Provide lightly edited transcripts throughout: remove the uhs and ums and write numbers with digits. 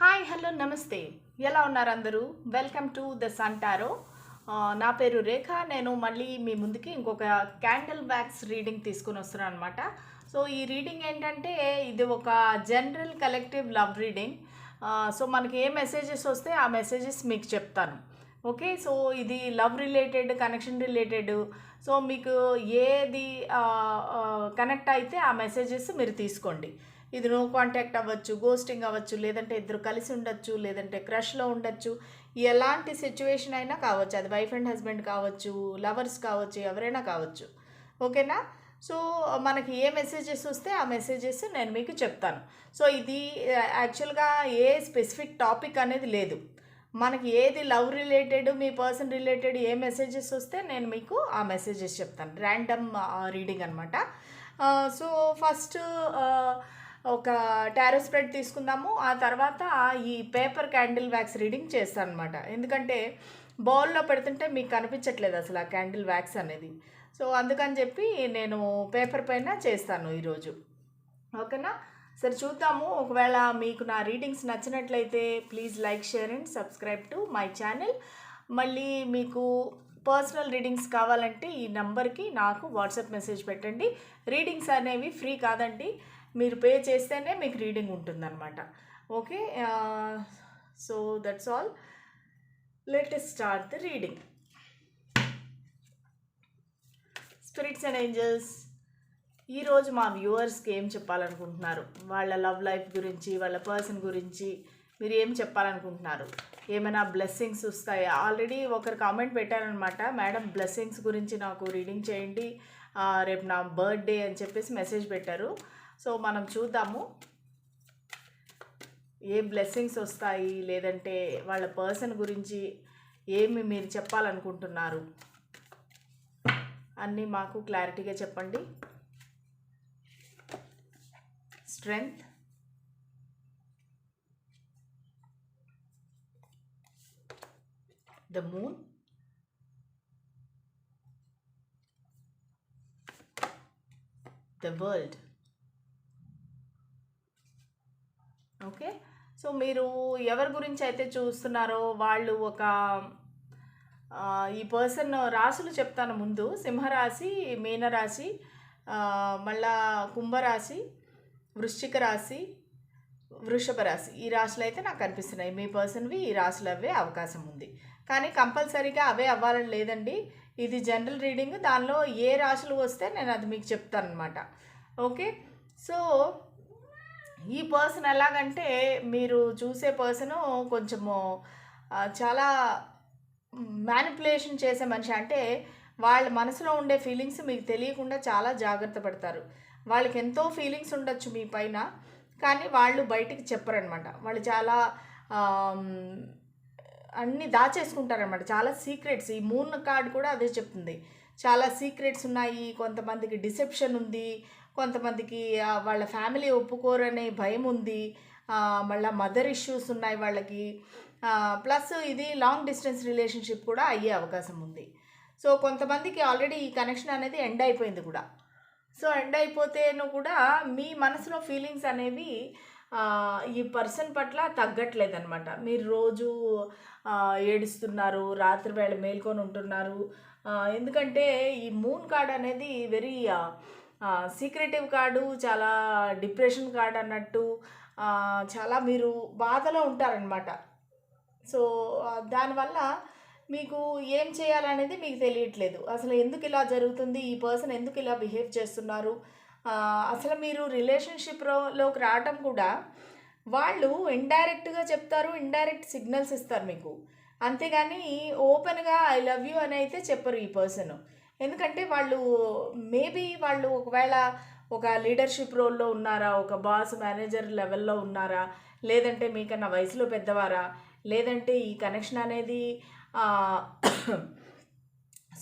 Hi hello నమస్తే. ఎలా ఉన్నారు అందరూ? Welcome to the sun tarot. నా పేరు రేఖ. నేను మళ్ళీ మీ ముందుకి ఇంకొక క్యాండిల్ వ్యాక్స్ రీడింగ్ తీసుకుని వస్తున్నాను అనమాట. సో ఈ రీడింగ్ ఏంటంటే ఇది ఒక general collective love reading. So మనకి ఏ మెసేజెస్ వస్తే ఆ మెసేజెస్ మీకు చెప్తాను. ఓకే, సో ఇది love related, connection related. So మీకు ఏది కనెక్ట్ అయితే ఆ మెసేజెస్ మీరు తీసుకోండి. ఇది నో కాంటాక్ట్ అవ్వచ్చు, గోస్టింగ్ అవ్వచ్చు, లేదంటే ఇద్దరు కలిసి ఉండొచ్చు, లేదంటే క్రష్లో ఉండొచ్చు. ఎలాంటి సిచ్యువేషన్ అయినా కావచ్చు. అది వైఫ్ అండ్ హస్బెండ్ కావచ్చు, లవర్స్ కావచ్చు, ఎవరైనా కావచ్చు. ఓకేనా? సో మనకి ఏ మెసేజెస్ వస్తే ఆ మెసేజెస్ నేను మీకు చెప్తాను. సో ఇది యాక్చువల్గా ఏ స్పెసిఫిక్ టాపిక్ అనేది లేదు. మనకి ఏది లవ్ రిలేటెడ్, మీ పర్సన్ రిలేటెడ్ ఏ మెసేజెస్ వస్తే నేను మీకు ఆ మెసేజెస్ చెప్తాను. ర్యాండమ్ రీడింగ్ అనమాట. సో ఫస్ట్ ఒక టారో స్ప్రెడ్ తీసుకుందాము. ఆ తర్వాత ఈ పేపర్ క్యాండిల్ వ్యాక్స్ రీడింగ్ చేస్తాను అనమాట. ఎందుకంటే బౌల్లో పెడుతుంటే మీకు కనిపించట్లేదు అసలు ఆ క్యాండిల్ వ్యాక్స్ అనేది. సో అందుకని చెప్పి నేను పేపర్ పైన చేస్తాను ఈరోజు. ఓకేనా? సరే చూద్దాము. ఒకవేళ మీకు నా రీడింగ్స్ నచ్చినట్లయితే please like, share and subscribe to my channel. మళ్ళీ మీకు పర్సనల్ రీడింగ్స్ కావాలంటే ఈ నెంబర్కి నాకు వాట్సాప్ మెసేజ్ పెట్టండి. రీడింగ్స్ అనేవి ఫ్రీ కాదండి, మీరు పే చేస్తేనే మీకు రీడింగ్ ఉంటుందన్నమాట. Okay, so that's all. Let us start the reading. Spirits and angels, ఈరోజు మా వ్యూవర్స్కి ఏం చెప్పాలనుకుంటున్నారు? వాళ్ళ లవ్ లైఫ్ గురించి, వాళ్ళ పర్సన్ గురించి మీరు ఏం చెప్పాలనుకుంటున్నారు? ఏమైనా బ్లెస్సింగ్స్ వస్తాయా? ఆల్రెడీ ఒకరు కామెంట్ పెట్టారనమాట, మేడం బ్లెస్సింగ్స్ గురించి నాకు రీడింగ్ చేయండి, రేపు నా బర్త్డే అని చెప్పేసి మెసేజ్ పెట్టారు. సో మనం చూద్దాము ఏ బ్లెస్సింగ్స్ వస్తాయి, లేదంటే వాళ్ళ పర్సన్ గురించి ఏమి మీరు చెప్పాలనుకుంటున్నారు అన్నీ మాకు క్లారిటీగా చెప్పండి. Strength, the moon, the world. Okay, so మీరు ఎవరి గురించి అయితే చూస్తున్నారో వాళ్ళు ఒక ఈ పర్సన్ రాశులు చెప్తాను ముందు. సింహరాశి, మీనరాశి, మళ్ళా కుంభరాశి, వృశ్చిక రాశి, వృషభ రాశి. ఈ రాశులు అయితే నాకు కనిపిస్తున్నాయి. మీ పర్సన్వి ఈ రాశులు అవే అవకాశం ఉంది, కానీ కంపల్సరీగా అవే అవ్వాలని లేదండి. ఇది జనరల్ రీడింగ్. దానిలో ఏ రాశులు వస్తే నేను అది మీకు చెప్తాను అనమాట. ఓకే, సో ఈ పర్సన్ ఎలాగంటే మీరు చూసే పర్సను కొంచెము చాలా మ్యానిపులేషన్ చేసే మనిషి. అంటే వాళ్ళ మనసులో ఉండే ఫీలింగ్స్ మీకు తెలియకుండా చాలా జాగ్రత్త పడతారు. వాళ్ళకి ఎంతో ఫీలింగ్స్ ఉండొచ్చు మీ పైన, కానీ వాళ్ళు బయటికి చెప్పరనమాట. వాళ్ళు చాలా అన్నీ దాచేసుకుంటారనమాట. చాలా సీక్రెట్స్. ఈ మూన్ కార్డ్ కూడా అదే చెప్తుంది. చాలా సీక్రెట్స్ ఉన్నాయి. కొంతమందికి డిసెప్షన్ ఉంది, కొంతమందికి వాళ్ళ ఫ్యామిలీ ఒప్పుకోరనే భయం ఉంది, మళ్ళీ మదర్ ఇష్యూస్ ఉన్నాయి వాళ్ళకి. ప్లస్ ఇది లాంగ్ డిస్టెన్స్ రిలేషన్షిప్ కూడా అయ్యే అవకాశం ఉంది. సో కొంతమందికి ఆల్రెడీ ఈ కనెక్షన్ అనేది ఎండ్ అయిపోయింది కూడా. సో ఎండ్ అయిపోతేను కూడా మీ మనసులో ఫీలింగ్స్ అనేవి ఈ పర్సన్ పట్ల తగ్గట్లేదన్నమాట. మీరు రోజు ఏడుస్తున్నారు, రాత్రి వేళ మేల్కొని ఉంటున్నారు. ఎందుకంటే ఈ మూన్ కార్డ్ అనేది వెరీ సీక్రెటివ్ కార్డు, చాలా డిప్రెషన్ కార్డ్ అన్నట్టు. చాలా మీరు బాధలో ఉంటారనమాట. సో దానివల్ల మీకు ఏం చేయాలనేది మీకు తెలియట్లేదు. అసలు ఎందుకు ఇలా జరుగుతుంది, ఈ పర్సన్ ఎందుకు ఇలా బిహేవ్ చేస్తున్నారు, అసలు మీరు రిలేషన్షిప్లోకి రావటం కూడా వాళ్ళు ఇండైరెక్ట్గా చెప్తారు, ఇండైరెక్ట్ సిగ్నల్స్ ఇస్తారు మీకు. అంతేగాని ఓపెన్గా ఐ లవ్ యూ అని అయితే చెప్పరు ఈ పర్సన్. ఎందుకంటే వాళ్ళు మేబీ వాళ్ళు ఒకవేళ ఒక లీడర్షిప్ రోల్లో ఉన్నారా, ఒక బాస్ మేనేజర్ లెవెల్లో ఉన్నారా, లేదంటే మీకన్నా వయసులో పెద్దవారా, లేదంటే ఈ కనెక్షన్ అనేది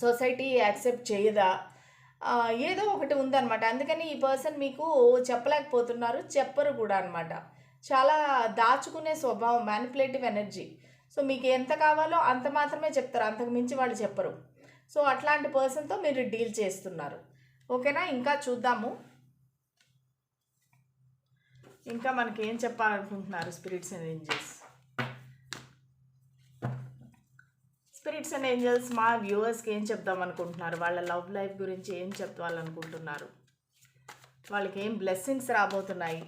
సొసైటీ యాక్సెప్ట్ చేయదా, ఏదో ఒకటి ఉందన్నమాట. అందుకని ఈ పర్సన్ మీకు చెప్పలేకపోతున్నారు, చెప్పరు కూడా అనమాట. చాలా దాచుకునే స్వభావం, మ్యానిపులేటివ్ ఎనర్జీ. సో మీకు ఎంత కావాలో అంత మాత్రమే చెప్తారు, అంతకు మించి వాళ్ళు చెప్పరు. సో అట్లాంటి పర్సన్తో మీరు డీల్ చేస్తున్నారు. ఓకేనా? ఇంకా చూద్దాము. ఇంకా మనకి ఏం చెప్పాలనుకుంటున్నారు spirits and angels? Spirits and angels మా వ్యూవర్స్కి ఏం చెప్దాం అనుకుంటున్నారు? వాళ్ళ లవ్ లైఫ్ గురించి ఏం చెప్పాలనుకుంటున్నారు? వాళ్ళకి ఏం బ్లెస్సింగ్స్ రాబోతున్నాయి?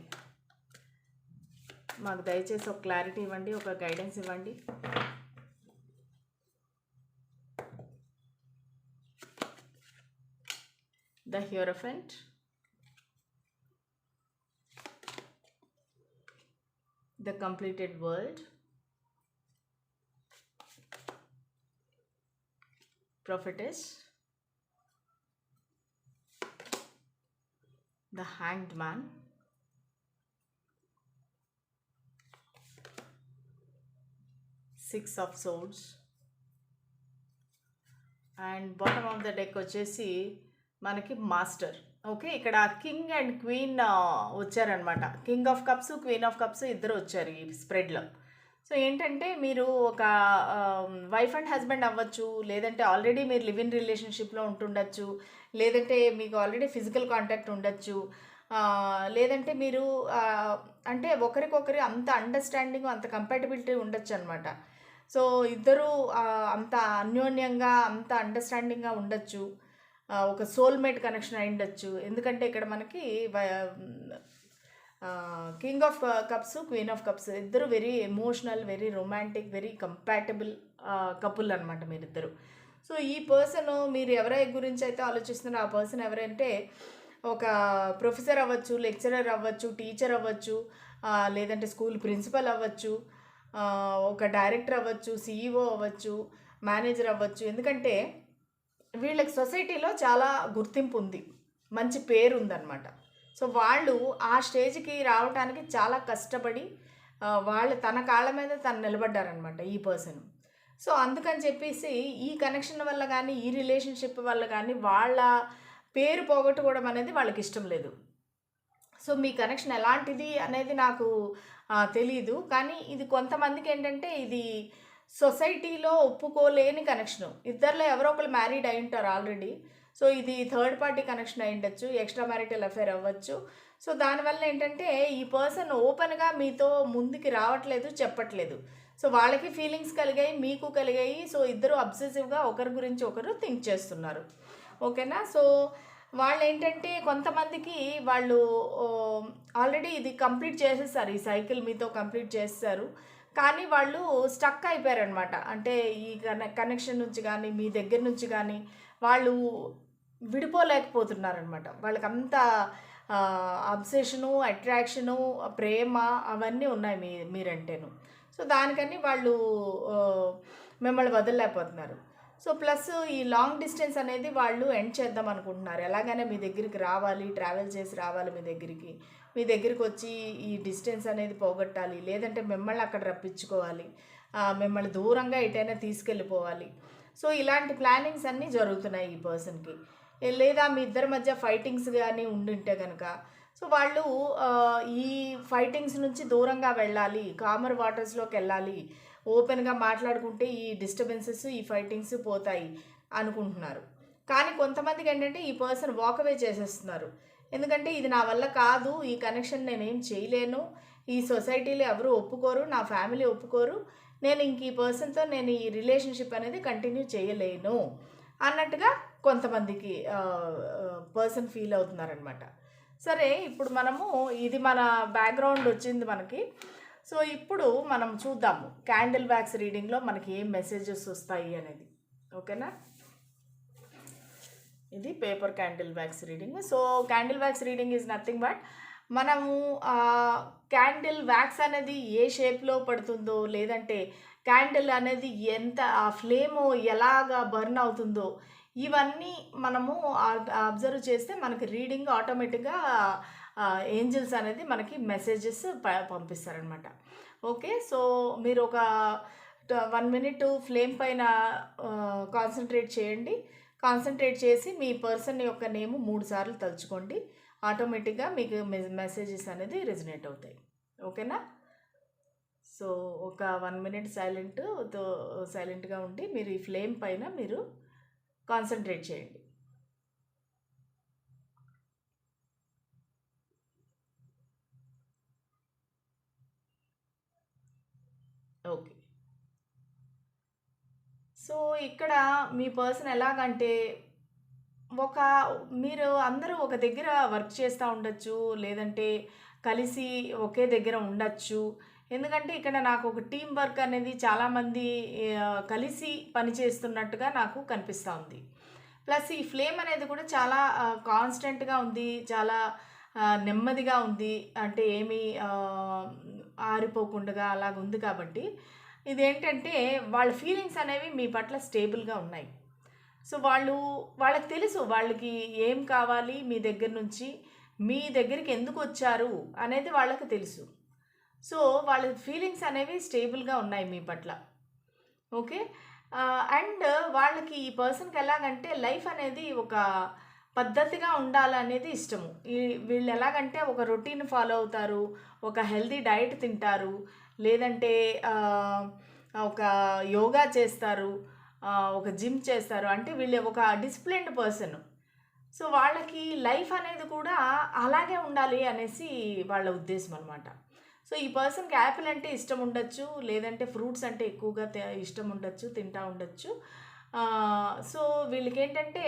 మాకు దయచేసి ఒక క్లారిటీ ఇవ్వండి, ఒక గైడెన్స్ ఇవ్వండి. The Hierophant, the completed world, prophetess, the hanged man, six of swords, and bottom of the deck వచ్చేసి మనకి మాస్టర్. ఓకే, ఇక్కడ కింగ్ అండ్ క్వీన్ వచ్చారనమాట. King of cups, queen of cups ఇద్దరు వచ్చారు ఈ స్ప్రెడ్లో. సో ఏంటంటే మీరు ఒక వైఫ్ అండ్ హస్బెండ్ అవ్వచ్చు, లేదంటే ఆల్రెడీ మీరు లివ్ ఇన్ రిలేషన్షిప్లో ఉంటుండొచ్చు, లేదంటే మీకు ఆల్రెడీ ఫిజికల్ కాంటాక్ట్ ఉండొచ్చు, లేదంటే మీరు అంటే ఒకరికొకరి అంత అండర్స్టాండింగ్, అంత కంపాటబిలిటీ ఉండొచ్చు అనమాట. సో ఇద్దరు అంత అన్యోన్యంగా, అంత అండర్స్టాండింగ్గా ఉండొచ్చు. ఒక సోల్మేట్ కనెక్షన్ అయి ఉండొచ్చు. ఎందుకంటే ఇక్కడ మనకి king of cups, queen of cups ఇద్దరు very emotional, very romantic, very compatible couple అనమాట మీరిద్దరు. సో ఈ పర్సన్, మీరు ఎవరై గురించి అయితే ఆలోచిస్తున్నారో ఆ పర్సన్ ఎవరంటే ఒక ప్రొఫెసర్ అవ్వచ్చు, లెక్చరర్ అవ్వచ్చు, టీచర్ అవ్వచ్చు, లేదంటే స్కూల్ ప్రిన్సిపల్ అవ్వచ్చు, ఒక డైరెక్టర్ అవ్వచ్చు, సిఇఓ అవ్వచ్చు, మేనేజర్ అవ్వచ్చు. ఎందుకంటే వీళ్ళకి సొసైటీలో చాలా గుర్తింపు ఉంది, మంచి పేరు ఉందన్నమాట. సో వాళ్ళు ఆ స్టేజ్కి రావడానికి చాలా కష్టపడి వాళ్ళు తన కాళ్ళ మీద తను నిలబడ్డారనమాట ఈ పర్సన్. సో అందుకని చెప్పేసి ఈ కనెక్షన్ వల్ల కానీ, ఈ రిలేషన్షిప్ వల్ల కానీ వాళ్ళ పేరు పోగొట్టుకోవడం అనేది వాళ్ళకి ఇష్టం లేదు. సో మీ కనెక్షన్ ఎలాంటిది అనేది నాకు తెలీదు, కానీ ఇది కొంతమందికి ఏంటంటే ఇది సొసైటీలో ఒప్పుకోలేని కనెక్షను. ఇద్దరిలో ఎవరో ఒకరు మ్యారీడ్ అయి ఉంటారు ఆల్రెడీ. సో ఇది థర్డ్ పార్టీ కనెక్షన్ అయి ఉండొచ్చు, ఎక్స్ట్రా మ్యారిటల్ అఫేర్ అవ్వచ్చు. సో దానివల్ల ఏంటంటే ఈ పర్సన్ ఓపెన్గా మీతో ముందుకి రావట్లేదు, చెప్పట్లేదు. సో వాళ్ళకి ఫీలింగ్స్ కలిగాయి, మీకు కలిగాయి. సో ఇద్దరు అబ్సెసివ్గా ఒకరి గురించి ఒకరు థింక్ చేస్తున్నారు. ఓకేనా? సో వాళ్ళు ఏంటంటే కొంతమందికి వాళ్ళు ఆల్రెడీ ఇది కంప్లీట్ చేసేసారు, ఈ సైకిల్ మీతో కంప్లీట్ చేస్తారు, కానీ వాళ్ళు స్టక్ అయిపోయారనమాట. అంటే ఈ కనెక్షన్ నుంచి కానీ, మీ దగ్గర నుంచి కానీ వాళ్ళు విడిపోలేకపోతున్నారనమాట. వాళ్ళకి అంత అబ్సెషను, అట్రాక్షను, ప్రేమ అవన్నీ ఉన్నాయి మీరంటేను. సో దానికని వాళ్ళు మిమ్మల్ని వదలలేకపోతున్నారు. సో ప్లస్ ఈ లాంగ్ డిస్టెన్స్ అనేది వాళ్ళు ఎండ్ చేద్దాం అనుకుంటున్నారు. ఎలాగైనా మీ దగ్గరికి రావాలి, ట్రావెల్ చేసి రావాలి మీ దగ్గరికి వచ్చి ఈ డిస్టెన్స్ అనేది పోగొట్టాలి, లేదంటే మిమ్మల్ని అక్కడ రప్పించుకోవాలి, మిమ్మల్ని దూరంగా ఎటైనా తీసుకెళ్ళిపోవాలి. సో ఇలాంటి ప్లానింగ్స్ అన్నీ జరుగుతున్నాయి ఈ పర్సన్కి. లేదా మీ ఇద్దరి మధ్య ఫైటింగ్స్ కానీ ఉండింటే కనుక సో వాళ్ళు ఈ ఫైటింగ్స్ నుంచి దూరంగా వెళ్ళాలి, కామర్ వాటర్స్లోకి వెళ్ళాలి, ఓపెన్గా మాట్లాడుకుంటే ఈ డిస్టర్బెన్సెస్, ఈ ఫైటింగ్స్ పోతాయి అనుకుంటున్నారు. కానీ కొంతమందికి ఏంటంటే ఈ పర్సన్ వాకవే చేసేస్తున్నారు. ఎందుకంటే ఇది నా వల్ల కాదు, ఈ కనెక్షన్ నేనేం చేయలేను, ఈ సొసైటీలో ఎవరు ఒప్పుకోరు, నా ఫ్యామిలీ ఒప్పుకోరు, నేను ఇంక ఈ పర్సన్తో నేను ఈ రిలేషన్షిప్ అనేది కంటిన్యూ చేయలేను అన్నట్టుగా కొంతమందికి పర్సన్ ఫీల్ అవుతున్నారనమాట. సరే, ఇప్పుడు మనము ఇది మన బ్యాక్గ్రౌండ్ వచ్చింది మనకి. సో ఇప్పుడు మనం చూద్దాము క్యాండిల్ వ్యాక్స్ రీడింగ్లో మనకి ఏం మెసేజెస్ వస్తాయి అనేది. ఓకేనా? ఇది paper candle wax reading. So candle wax reading is nothing but మనము క్యాండిల్ వ్యాక్స్ అనేది ఏ షేప్లో పడుతుందో, లేదంటే క్యాండిల్ అనేది ఎంత ఆ ఫ్లేమ్ ఎలాగా బర్న్ అవుతుందో ఇవన్నీ మనము అబ్జర్వ్ చేస్తే మనకి రీడింగ్ ఆటోమేటిక్గా ఏంజల్స్ అనేది మనకి మెసేజెస్ పంపిస్తారనమాట. ఓకే, సో మీరు ఒక 1 minute ఫ్లేమ్ పైన కాన్సన్ట్రేట్ చేయండి. కాన్సన్ట్రేట్ చేసి మీ పర్సన్ యొక్క నేమ్ 3 సార్లు తలుచుకోండి. ఆటోమేటిక్గా మీకు మెసేజెస్ అనేది రెజనేట్ అవుతాయి. ఓకేనా? సో ఒక 1 minute సైలెంట్గా ఉండి మీరు ఈ ఫ్లేమ్ పైన మీరు కాన్సన్ట్రేట్ చేయండి. ఓకే. సో, ఇక్కడ మీ పర్సన్ ఎలాగంటే ఒక మీరు అందరూ ఒక దగ్గర వర్క్ చేస్తా ఉండొచ్చు. లేదంటే కలిసి ఒకే దగ్గర ఉండొచ్చు. ఎందుకంటే ఇక్కడ నాకు ఒక టీమ్ వర్క్ అనేది చాలామంది కలిసి పని చేస్తున్నట్టుగా నాకు కనిపిస్తా ఉంది. ప్లస్ ఈ ఫ్లేమ్ అనేది కూడా చాలా కాన్స్టెంట్‌గా ఉంది. చాలా నెమ్మదిగా ఉంది. అంటే ఏమీ ఆరిపోకుండగా అలాగుంది కాబట్టి, ఇదేంటంటే వాళ్ళ ఫీలింగ్స్ అనేవి మీ పట్ల స్టేబుల్‌గా ఉన్నాయి. సో, వాళ్ళకి తెలుసు వాళ్ళకి ఏం కావాలి మీ దగ్గర నుంచి, మీ దగ్గరికి ఎందుకొచ్చారు అనేది వాళ్ళకి తెలుసు. సో, వాళ్ళ ఫీలింగ్స్ అనేవి స్టేబుల్‌గా ఉన్నాయి మీ పట్ల. ఓకే. అండ్ వాళ్ళకి ఈ పర్సన్‌కి ఎలాగంటే లైఫ్ అనేది ఒక పద్ధతిగా ఉండాలనేది ఇష్టము. వీళ్ళు ఎలాగంటే ఒక రొటీన్ ఫాలో అవుతారు. ఒక హెల్తీ డైట్ తింటారు. లేదంటే ఒక యోగా చేస్తారు. ఒక జిమ్ చేస్తారు. అంటే వీళ్ళు ఒక డిసిప్లిన్డ్ పర్సన్. సో, వాళ్ళకి లైఫ్ అనేది కూడా అలాగే ఉండాలి అనేసి వాళ్ళ ఉద్దేశం అనమాట. సో, ఈ పర్సన్‌కి యాపిల్ అంటే ఇష్టం ఉండొచ్చు. లేదంటే ఫ్రూట్స్ అంటే ఎక్కువగా ఇష్టం ఉండొచ్చు. తింటా ఉండొచ్చు. సో, వీళ్ళకేంటంటే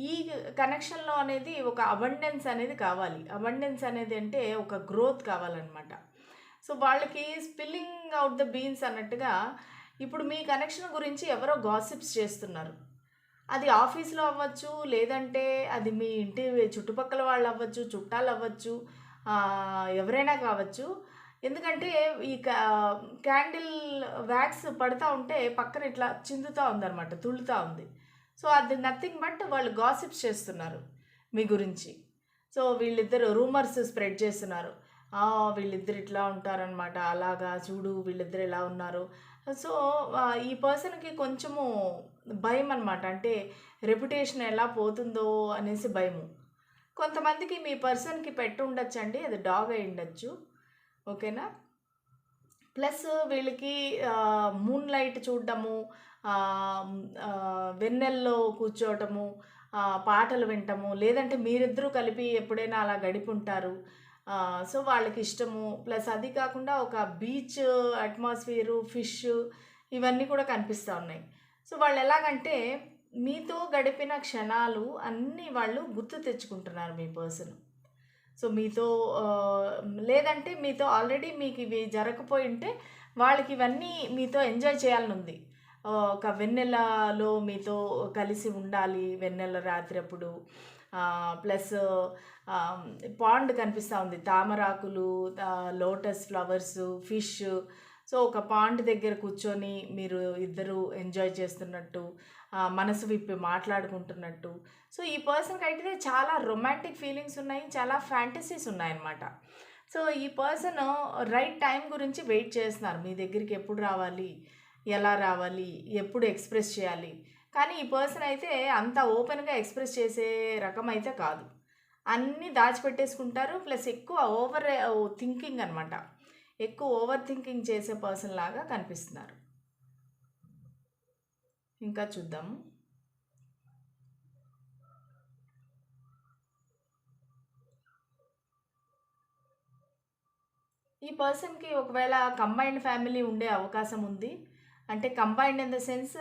ఈ కనెక్షన్‌లో అనేది ఒక అబండెన్స్ అనేది కావాలి. అబండెన్స్ అనేది అంటే ఒక గ్రోత్ కావాలనమాట. సో, వాళ్ళకి స్పిల్లింగ్ ఔట్ ద బీన్స్ అన్నట్టుగా ఇప్పుడు మీ కనెక్షన్ గురించి ఎవరో గాసిప్స్ చేస్తున్నారు. అది ఆఫీస్‌లో అవ్వచ్చు, లేదంటే అది మీ ఇంటి చుట్టుపక్కల వాళ్ళవ్వచ్చు, చుట్టాలవ్వచ్చు, ఎవరైనా కావచ్చు. ఎందుకంటే ఈ క్యాండిల్ వ్యాక్స్ పడతా ఉంటే పక్కన ఇట్లా చిందుతా ఉందనమాట. తుళ్ళుతా ఉంది. సో, అది నథింగ్ బట్ వాళ్ళు గాసిప్స్ చేస్తున్నారు మీ గురించి. సో, వీళ్ళిద్దరు రూమర్స్ స్ప్రెడ్ చేస్తున్నారు. వీళ్ళిద్దరు ఇట్లా ఉంటారనమాట. అలాగా చూడు వీళ్ళిద్దరు ఎలా ఉన్నారు. సో, ఈ పర్సన్‌కి కొంచెము భయమనమాట. అంటే రెప్యుటేషన్ ఎలా పోతుందో అనేసి భయము. కొంతమందికి మీ పర్సన్‌కి పెట్ ఉండొచ్చండి. అది డాగ్ అయ్యుండొచ్చు. ఓకేనా? ప్లస్ వీళ్ళకి మూన్ లైట్ చూడడము, వెన్నెల్లో కూర్చోవటము, పాటలు వినటము, లేదంటే మీరిద్దరూ కలిపి ఎప్పుడైనా అలా గడిపుంటారు. సో, వాళ్ళకిష్టము. ప్లస్ అది కాకుండా ఒక బీచ్ అట్మాస్ఫియరు, ఫిష్ ఇవన్నీ కూడా కనిపిస్తా ఉన్నాయి. సో, వాళ్ళెలాగంటే మీతో గడిపిన క్షణాలు అన్నీ వాళ్ళు గుర్తు తెచ్చుకుంటున్నారు మీ పర్సన్. సో, మీతో లేదంటే మీతో ఆల్రెడీ మీకివి జరగకపోయుంటే వాళ్ళకివన్నీ మీతో ఎంజాయ్ చేయాలనుంది. ఒక వెన్నెలలో మీతో కలిసి ఉండాలి వెన్నెల రాత్రప్పుడు. ప్లస్ పాండ్ కనిపిస్తా ఉంది. తామరాకులు, లోటస్ ఫ్లవర్సు, ఫిష్. సో, ఒక పాండ్ దగ్గర కూర్చొని మీరు ఇద్దరు ఎంజాయ్ చేస్తున్నట్టు, మనసు విప్పి మాట్లాడుకుంటున్నట్టు. సో, ఈ పర్సన్‌కైతే చాలా రొమాంటిక్ ఫీలింగ్స్ ఉన్నాయి. చాలా ఫ్యాంటసీస్ ఉన్నాయన్నమాట. సో, ఈ పర్సను రైట్ టైం గురించి వెయిట్ చేస్తున్నారు. మీ దగ్గరికి ఎప్పుడు రావాలి? ఎలా రావాలి? ఎప్పుడు ఎక్స్‌ప్రెస్ చేయాలి? కానీ ఈ పర్సన్ అయితే అంత ఓపెన్‌గా ఎక్స్‌ప్రెస్ చేసే రకం అయితే కాదు. అన్నీ దాచిపెట్టేసుకుంటారు. ప్లస్ ఎక్కువ థింకింగ్ అనమాట. ఎక్కువ ఓవర్ థింకింగ్ చేసే పర్సన్ లాగా కనిపిస్తున్నారు. ఇంకా చూద్దాము. ఈ పర్సన్‌కి ఒకవేళ కంబైన్డ్ ఫ్యామిలీ ఉండే అవకాశం ఉంది. అంటే కంబైన్డ్ ఇన్ ద సెన్స్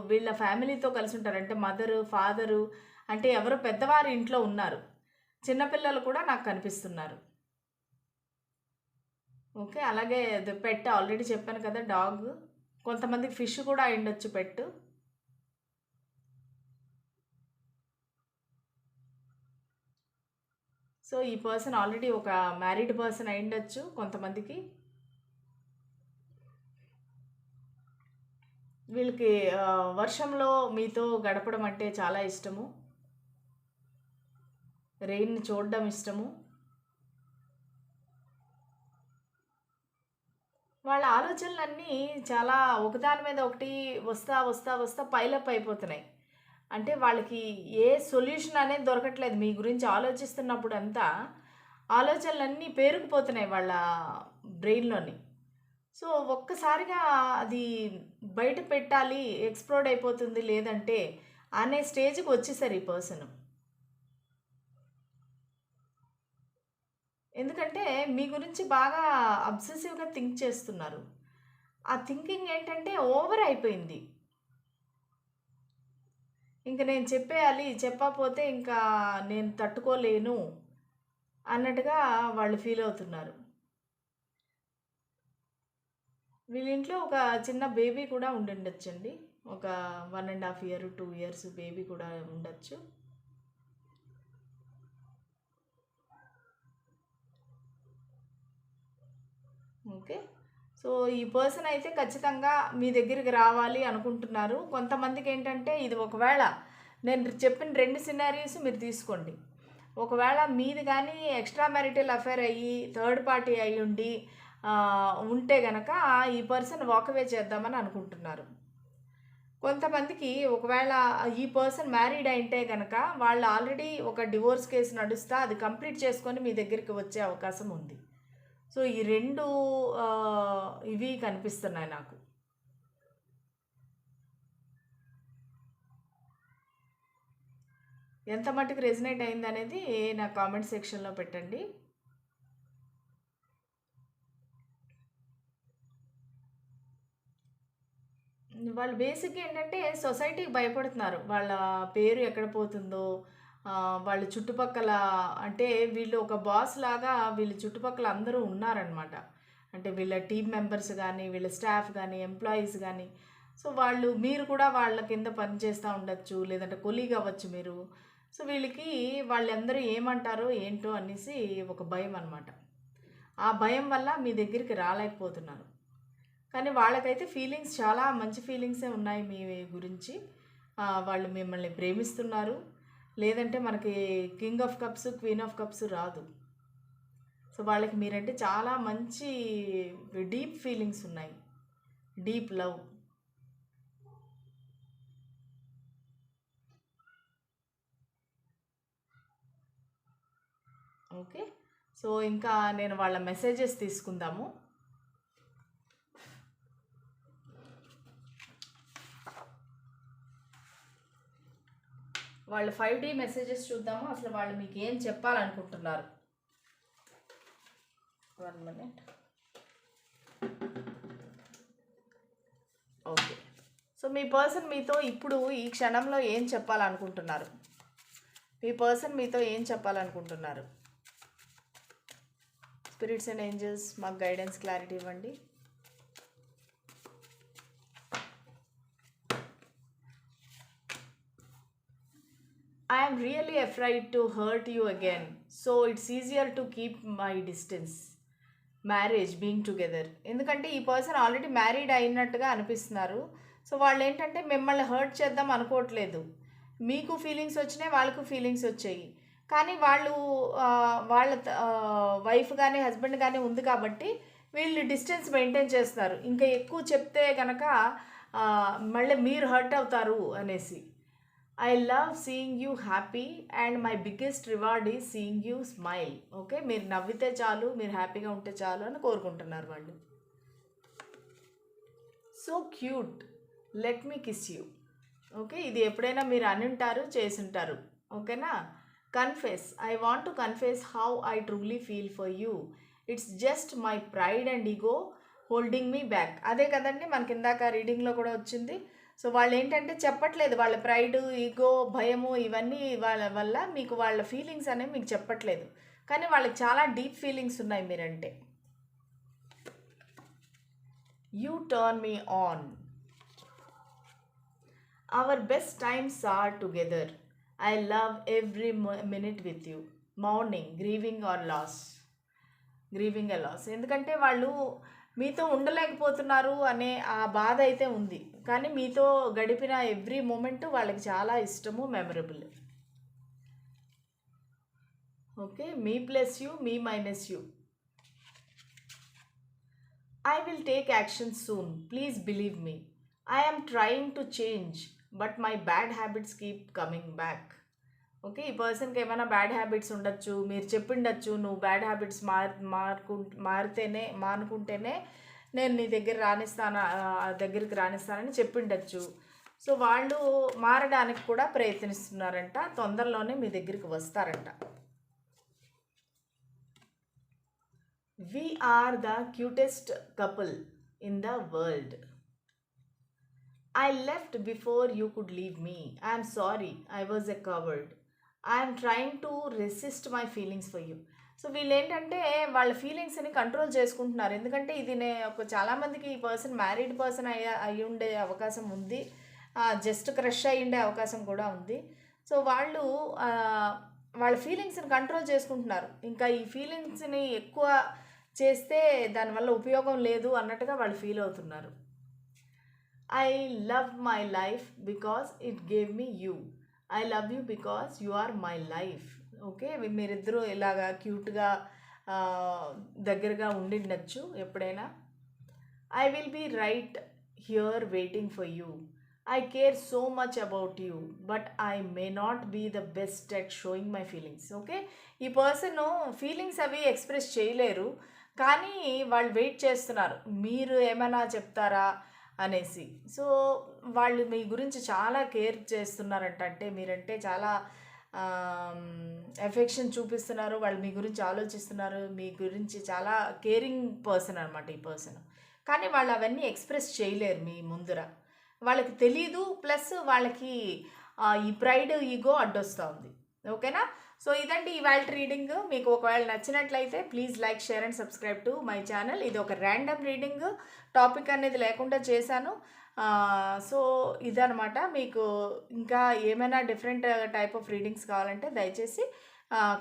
వీళ్ళ ఫ్యామిలీతో కలిసి ఉంటారు. అంటే మదరు, ఫాదరు అంటే ఎవరో పెద్దవారు ఇంట్లో ఉన్నారు. చిన్న పిల్లలు కూడా నాకు కనిపిస్తున్నారు. ఓకే. అలాగే పెట్ ఆల్రెడీ చెప్పాను కదా! డాగ్. కొంతమందికి ఫిష్ కూడా అయ్యుండొచ్చు పెట్. సో, ఈ పర్సన్ ఆల్రెడీ ఒక మ్యారీడ్ పర్సన్ అయ్యుండొచ్చు కొంతమందికి. వీళ్ళకి వర్షంలో మీతో గడపడం అంటే చాలా ఇష్టము. రెయిన్‌ని చూడడం ఇష్టము. వాళ్ళ ఆలోచనలన్నీ చాలా ఒకదాని మీద ఒకటి వస్తా, వస్తా, వస్తా పైలప్ అయిపోతున్నాయి. అంటే వాళ్ళకి ఏ సొల్యూషన్ అనేది దొరకట్లేదు. మీ గురించి ఆలోచిస్తున్నప్పుడంతా ఆలోచనలన్నీ పేరుకుపోతున్నాయి వాళ్ళ బ్రెయిన్‌లోని. సో, ఒక్కసారిగా అది బయట పెట్టాలి, ఎక్స్‌ప్లోడ్ అయిపోతుంది లేదంటే అనే స్టేజ్‌కి వచ్చేసారు ఈ పర్సన్. ఎందుకంటే మీ గురించి బాగా అబ్సెసివ్‌గా థింక్ చేస్తున్నారు. ఆ థింకింగ్ ఏంటంటే ఓవర్ అయిపోయింది. ఇంక నేను చెప్పేయాలి, చెప్పకపోతే ఇంకా నేను తట్టుకోలేను అన్నట్టుగా వాళ్ళు ఫీల్ అవుతున్నారు. వీళ్ళ ఇంట్లో ఒక చిన్న బేబీ కూడా ఉండుండొచ్చండి. ఒక 1½ ఇయర్, 2 ఇయర్స్ బేబీ కూడా ఉండొచ్చు. ఓకే. సో, ఈ పర్సన్ అయితే ఖచ్చితంగా మీ దగ్గరికి రావాలి అనుకుంటున్నారు. కొంతమందికేంటంటే ఇది ఒకవేళ నేను చెప్పిన 2 సినారియోస్ మీరు తీసుకోండి. ఒకవేళ మీది గానీ ఎక్స్‌ట్రా మ్యారిటల్ అఫైర్ అయ్యి, థర్డ్ పార్టీ అయ్యుండి ఉంటే గనక ఈ పర్సన్ వాకవే చేద్దామని అనుకుంటున్నారు. కొంతమందికి ఒకవేళ ఈ పర్సన్ మ్యారీడ్ అయింటే గనక వాళ్ళు ఆల్రెడీ ఒక డివోర్స్ కేస్ నడుస్తా అది కంప్లీట్ చేసుకొని మీ దగ్గరికి వచ్చే అవకాశం ఉంది. సో, ఈ 2 ఇవి కనిపిస్తున్నాయి నాకు. ఎంత మట్టుకు రెజొనేట్ అయిందనేది నా కామెంట్ సెక్షన్‌లో పెట్టండి. వాళ్ళు బేసిక్‌గా ఏంటంటే సొసైటీకి భయపడుతున్నారు. వాళ్ళ పేరు ఎక్కడ పోతుందో, వాళ్ళ చుట్టుపక్కల అంటే వీళ్ళు ఒక బాస్ లాగా వీళ్ళ చుట్టుపక్కల అందరూ ఉన్నారనమాట. అంటే వీళ్ళ టీమ్ మెంబర్స్ గానీ, వీళ్ళ స్టాఫ్ గానీ, ఎంప్లాయీస్ గానీ, సో, మీరు కూడా వాళ్ళ కింద పని చేస్తా ఉండొచ్చు. లేదంటే కొలీగ్ అవ్వచ్చు మీరు. సో, వీళ్ళకి వాళ్ళందరూ ఏమంటారో ఏంటో అనేసి ఒక భయం అనమాట. ఆ భయం వల్ల మీ దగ్గరికి రాలేకపోతున్నారు. కానీ వాళ్ళకైతే ఫీలింగ్స్ చాలా మంచి ఫీలింగ్సే ఉన్నాయి మీ గురించి. వాళ్ళు మిమ్మల్ని ప్రేమిస్తున్నారు. లేదంటే మనకి king of cups, queen of cups రాదు. సో, వాళ్ళకి మీరంటే చాలా మంచి డీప్ ఫీలింగ్స్ ఉన్నాయి. Deep love. ఓకే. సో, ఇంకా నేను వాళ్ళ మెసేజెస్ తీసుకుందాము. వాళ్ళ 5D మెసేజెస్ చూద్దాము. అసలు వాళ్ళు మీకు ఏం చెప్పాలనుకుంటున్నారు. 1 మినిట్. ఓకే. సో, మీ పర్సన్ మీతో ఇప్పుడు ఈ క్షణంలో ఏం చెప్పాలనుకుంటున్నారు? మీ పర్సన్ మీతో ఏం చెప్పాలనుకుంటున్నారు? స్పిరిట్స్ అండ్ ఏంజల్స్ మాకు గైడెన్స్, క్లారిటీ ఇవ్వండి. I am really afraid to hurt you again, so it's easier to keep my distance. Marriage being together. ఎందుకంటే ఈ పర్సన్ ఆల్రెడీ మ్యారీడ్ అయినట్టుగా అనిపిస్తున్నారు. సో, వాళ్ళు ఏంటంటే మిమ్మల్ని హర్ట్ చేద్దాం అనుకోవట్లేదు. మీకు ఫీలింగ్స్ వచ్చినాయి, వాళ్ళకు ఫీలింగ్స్ వచ్చాయి. కానీ వాళ్ళు వాళ్ళ వైఫ్ కానీ హస్బెండ్ కానీ ఉంది కాబట్టి వీళ్ళు డిస్టెన్స్ మెయింటైన్ చేస్తున్నారు. ఇంకా ఎక్కువ చెప్తే కనుక మళ్ళీ మీరు హర్ట్ అవుతారు అనేసి. I love seeing you happy and my biggest reward is seeing you smile. Okay, మీరు నవ్వితే చాలు, మీరు హ్యాపీగా ఉంటే చాలు అని కోరుకుంటున్నారు వాళ్ళు. So cute, let me kiss you. Okay, ఇది ఎప్పుడైనా మీరు అని ఉంటారు, చేసి ఉంటారు. ఓకేనా. Confess, I want to confess how I truly feel for you. It's just my pride and ego holding me back. అదే కదండి మనకి ఇందాక రీడింగ్లో కూడా వచ్చింది. సో, వాళ్ళు ఏంటంటే చెప్పట్లేదు, వాళ్ళ ప్రైడ్, ఈగో, భయము ఇవన్నీ వాళ్ళ వల్ల మీకు వాళ్ళ ఫీలింగ్స్ అనేవి మీకు చెప్పట్లేదు. కానీ వాళ్ళకి చాలా డీప్ ఫీలింగ్స్ ఉన్నాయి మీరంటే. You turn me on. Our best times are together. I love every minute with you. Mourning grieving or loss. Grieving a loss. ఎందుకంటే వాళ్ళు మీతో ఉండలేకపోతున్నారు అనే ఆ బాధ అయితే ఉంది. కానీ మీతో గడిపిన ఎవ్రీ మూమెంట్ వాళ్ళకి చాలా ఇష్టము, మెమరబుల్. ఓకే, మీ ప్లస్ యూ, మీ minus you. I will take action soon, please believe me. I am trying to change but my bad habits keep coming back. Okay, ఈ పర్సన్కి ఏమైనా బ్యాడ్ హ్యాబిట్స్ ఉండొచ్చు. మీరు చెప్పిండొచ్చు, నువ్వు బ్యాడ్ హ్యాబిట్స్ మానుకుంటేనే నేను నీ దగ్గరికి రానిస్తానని చెప్పిండొచ్చు. సో, వాళ్ళు మారడానికి కూడా ప్రయత్నిస్తున్నారంట. తొందరలోనే మీ దగ్గరికి వస్తారంట. We are the cutest couple. in the world. I left before you could leave me. I am sorry. I was a coward. I am trying to resist my feelings for you. So వీళ్ళు ఏంటంటే వాళ్ళ ఫీలింగ్స్ని control చేసుకుంటున్నారు. ఎందుకంటే ఇది చాలామందికి ఈ person married person అయి ఉండే అవకాశం ఉంది. జస్ట్ క్రష్ అయి ఉండే అవకాశం కూడా ఉంది. సో వాళ్ళు వాళ్ళ ఫీలింగ్స్ని కంట్రోల్ చేసుకుంటున్నారు. ఇంకా ఈ ఫీలింగ్స్ని ఎక్కువ చేస్తే దానివల్ల ఉపయోగం లేదు అన్నట్టుగా వాళ్ళు ఫీల్ అవుతున్నారు. I love my life because it gave me you. I love you because you are my life. Okay, మీరిద్దరూ ఇలాగా క్యూట్గా దగ్గరగా ఉండిండొచ్చు ఎప్పుడైనా. I will be right here waiting for you. I care so much about you but I may not be the best at showing my feelings. Okay, ఈ person feelings అవి express చేయలేరు, కానీ వాళ్ళు వెయిట్ చేస్తున్నారు మీరు ఏమైనా చెప్తారా అనేసి. సో వాళ్ళు మీ గురించి చాలా కేర్ చేస్తున్నారంట. అంటే మీరంటే చాలా ఎఫెక్షన్ చూపిస్తున్నారు, వాళ్ళు మీ గురించి ఆలోచిస్తున్నారు, మీ గురించి చాలా కేరింగ్ పర్సన్ అనమాట ఈ పర్సన్. కానీ వాళ్ళు అవన్నీ ఎక్స్ప్రెస్ చేయలేరు మీ ముందర, వాళ్ళకి తెలీదు. ప్లస్ వాళ్ళకి ఈ ప్రైడ్ ఈగో అడ్డొస్తూ ఉంది. ఓకేనా? సో ఇదండి ఇవాళ రీడింగ్. మీకు ఒకవేళ నచ్చినట్లయితే please like, share and subscribe to my channel. ఇది ఒక ర్యాండమ్ రీడింగ్, టాపిక్ అనేది లేకుండా చేశాను. సో ఇదనమాట. మీకు ఇంకా ఏమైనా డిఫరెంట్ టైప్ ఆఫ్ రీడింగ్స్ కావాలంటే దయచేసి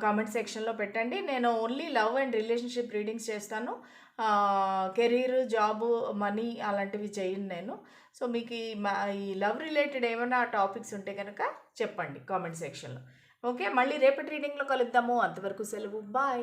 కామెంట్ సెక్షన్లో పెట్టండి. నేను only love and relationship readings చేస్తాను. కెరీర్, జాబు, మనీ అలాంటివి చేయను నేను. సో మీకు ఈ లవ్ రిలేటెడ్ ఏమైనా టాపిక్స్ ఉంటే కనుక చెప్పండి కామెంట్ సెక్షన్లో. ఓకే, మళ్ళీ రేపటి రీడింగ్లో కలుద్దాము. అంతవరకు సెలవు. బాయ్.